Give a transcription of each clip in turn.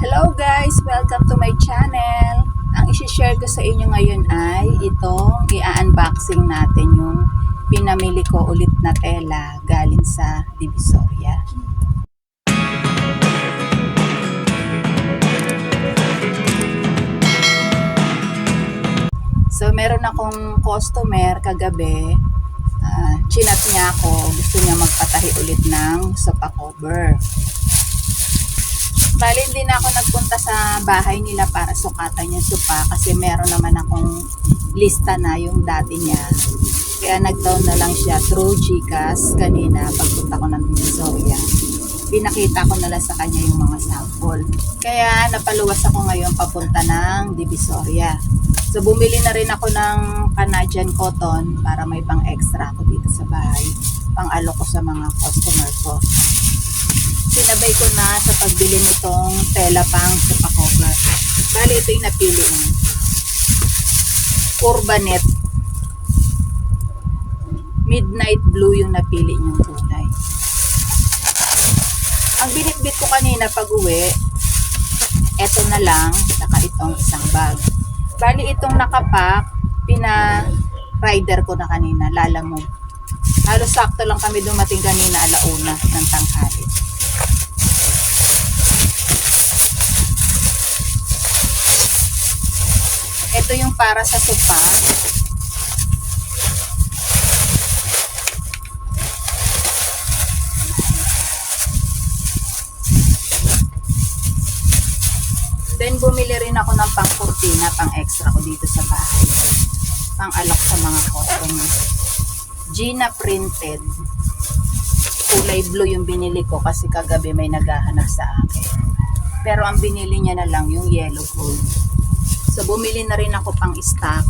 Hello guys! Welcome to my channel. Ang isi-share ko sa inyo ngayon ay itong i-unboxing natin yung pinamili ko ulit na tela galing sa Divisoria. So meron akong customer kagabi, chinat niya ako, gusto niya magpatahi ulit ng sofa cover. Bali, hindi na ako nagpunta sa bahay nila para sukatan yung sopa kasi meron naman akong lista na yung dati niya. Kaya nag-down na lang siya through GCash kanina pagpunta ko ng Divisoria. Pinakita ko na lang sa kanya yung mga sample. Kaya napaluwas ako ngayon papunta ng Divisoria. So bumili na rin ako ng Canadian cotton para may pang extra ako dito sa bahay. Pang-alok ko sa mga customer ko. Sinabay ko na sa pagbili nitong tela pang sofa cover. Bali, ito yung napili niya. Urbanet. Midnight blue yung napili niyong kulay. Ang binitbit ko kanina pag uwi, eto na lang, saka itong isang bag. Bali, itong nakapak, pina-rider ko na kanina, lalamove. Halos sakto lang kami dumating kanina alauna ng tanghali. Ito yung para sa sofa. Then bumili rin ako ng pang kurtina, pang extra ko dito sa bahay. Pang alok sa mga customer. Gina printed. Kulay blue yung binili ko kasi kagabi may naghahanap sa akin. Pero ang binili niya na lang yung yellow gold. So, bumili na rin ako pang stock.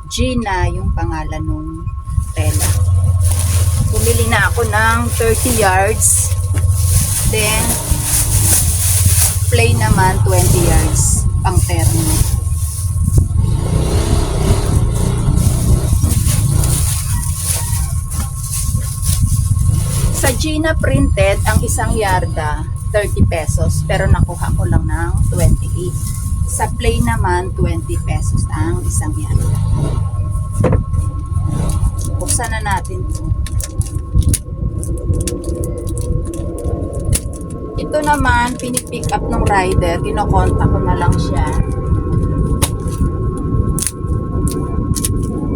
Gina, yung pangalan ng tela. Bumili na ako ng 30 yards. Then, plain naman 20 yards. Pang terno. Sa Gina printed, ang isang yarda, 30 pesos, pero nakuha ko lang ng 28. Sa plain naman, 20 pesos ang isang yarda. Buksan na natin ito. Ito naman, pinipick up ng rider, kinokontak ko na lang siya.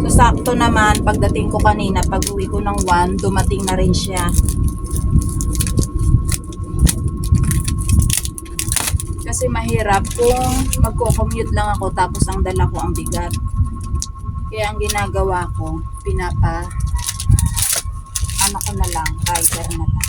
So, sakto naman, pagdating ko kanina, pag uwi ko ng 1, dumating na rin siya. Kasi mahirap kung magko-commute lang ako tapos ang dala ko ang bigat. Kaya ang ginagawa ko, ano ko na lang, rider na lang.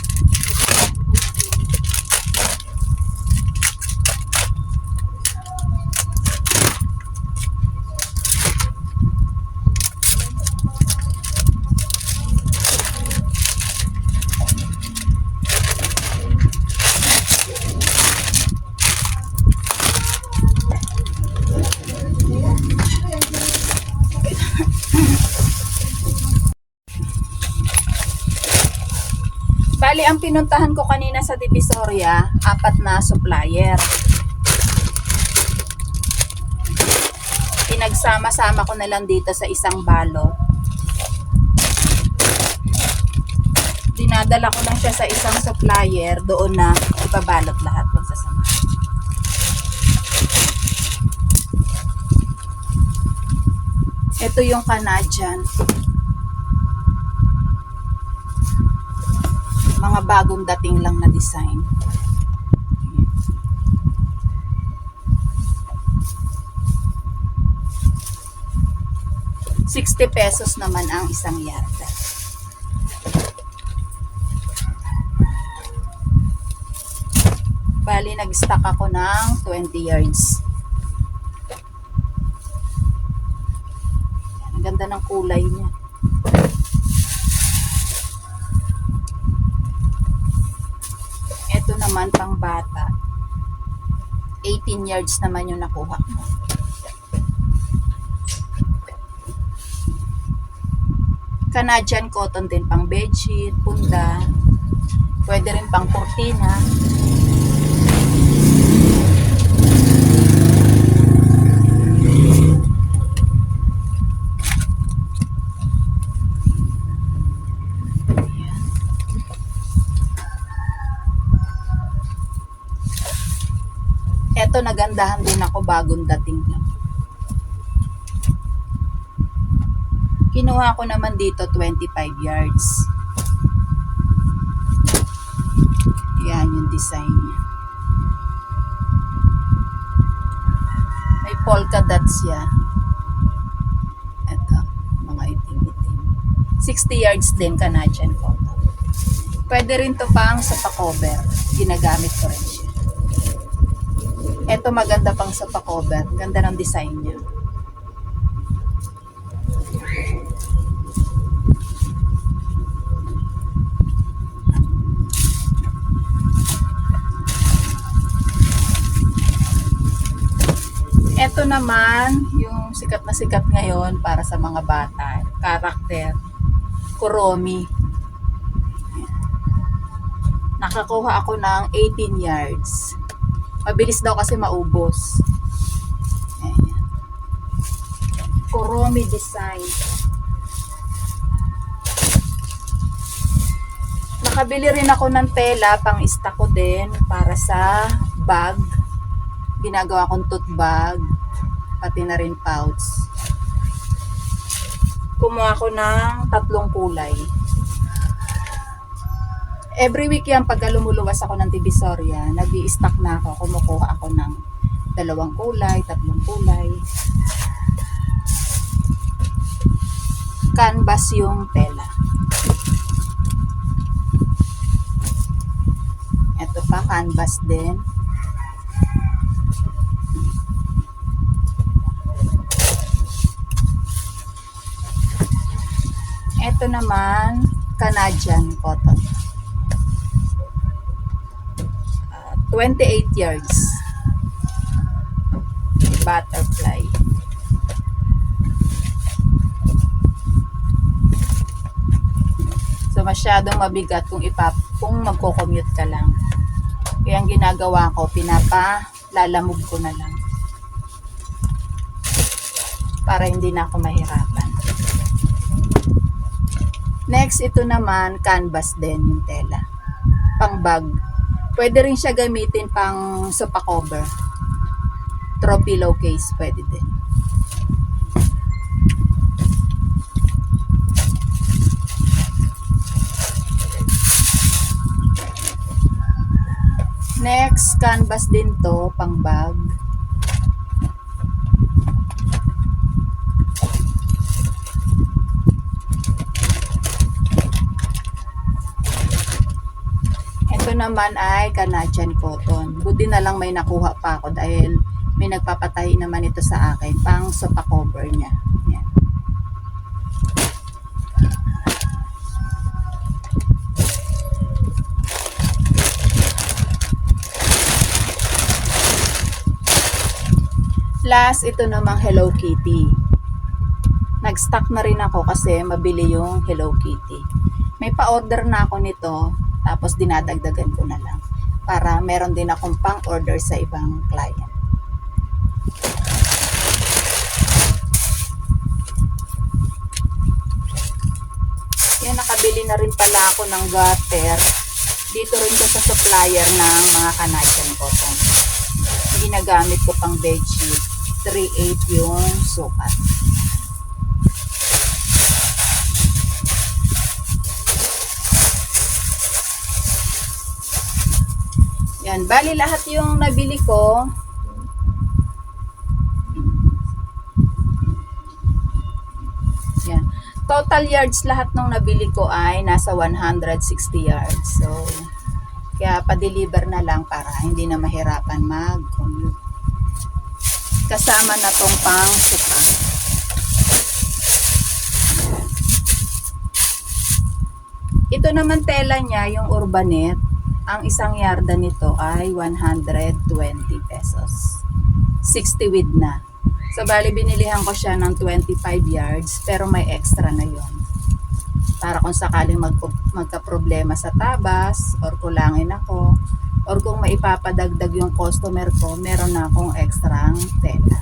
Bali, ang pinuntahan ko kanina sa Divisoria, 4 na supplier. Pinagsama-sama ko na lang dito sa isang balot. Dinadala ko lang siya sa isang supplier, doon na ipabalot lahat kung sasamahan. Ito yung Canadian. Mga bagong dating lang na design. ₱60 naman ang isang yarda. Bali, nag-stock ako ng 20 yards. Ang ganda ng kulay niya. Naman pang bata, 18 yards naman yung nakuha ko. Canadian cotton din pang bedsheet, punda, pwede rin pang kurtina. Eto, nagandahan din ako bagong dating lang. Kinuha ko naman dito 25 yards. Yan yung design niya. May polka dots siya. Eto, mga itim-itim. 60 yards din, Canadian cotton. Pwede rin to pang sa pa-cover. Ginagamit ko rin siya. Eto, maganda pang sa pa-cover. Ganda ng design niya. Ito naman, yung sikat na sikat ngayon para sa mga bata. Karakter. Kuromi. Nakakuha ako ng 18 yards. Mabilis daw kasi maubos. Ayan. Kuromi design. Nakabili rin ako ng tela pang stock ko din para sa bag. Ginagawa kong tote bag, pati na rin pouch. Kumuha ko ng 3 kulay. Every week yan, pagka lumuluwas ako ng Divisoria, nag-i-stock na ako, kumukuha ako ng 2 kulay, 3 kulay. Canvas yung tela. Ito pa, canvas din. Ito naman, Canadian cotton. 28 yards. Butterfly. So masyadong mabigat kung magko-commute ka lang. Kaya ang ginagawa ko, pinapalalamog ko na lang. Para hindi na ako mahirapan. Next, ito naman, canvas din yung tela. Pang bag. Pwede rin siya gamitin pang sofa cover. Throw pillowcase, pwede din. Next, canvas din to, pang bag. Ito naman ay Canadian cotton. Buti na lang may nakuha pa ako dahil may nagpapatahi naman ito sa akin pang sofa cover niya. Yan. Last, ito namang Hello Kitty. Nag-stock na rin ako kasi mabili yung Hello Kitty. May pa-order na ako nito. Tapos dinadagdagan ko na lang para meron din akong pang-order sa ibang client. Yan, nakabili na rin pala ako ng gutter. Dito rin ko sa supplier ng mga Canadian cotton. Ginagamit ko pang bedsheet. 3/8 yung sukat. Yan, bali lahat yung nabili ko. Yan. Total yards lahat ng nabili ko ay nasa 160 yards. So, kaya pa-deliver na lang para hindi na mahirapan mag-commute. Kasama na tong pang suka. Ito naman tela niya, yung Urbanet. Ang isang yarda nito ay 120 pesos. 60 width na. So, bali binilihan ko siya ng 25 yards, pero may extra na yon. Para kung sakaling magka-problema sa tabas, or kulangin ako, or kung maipapadagdag yung customer ko, meron na akong extra tela.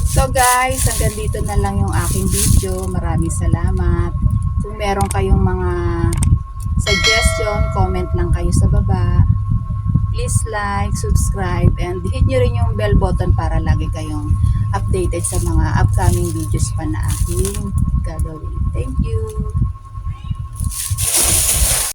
So guys, hanggang dito na lang yung aking video. Maraming salamat. Kung meron kayong mga suggestion, comment lang kayo sa baba. please like, subscribe, and hit nyo rin yung bell button para lagi kayong updated sa mga upcoming videos pa na aking gagawin. Thank you!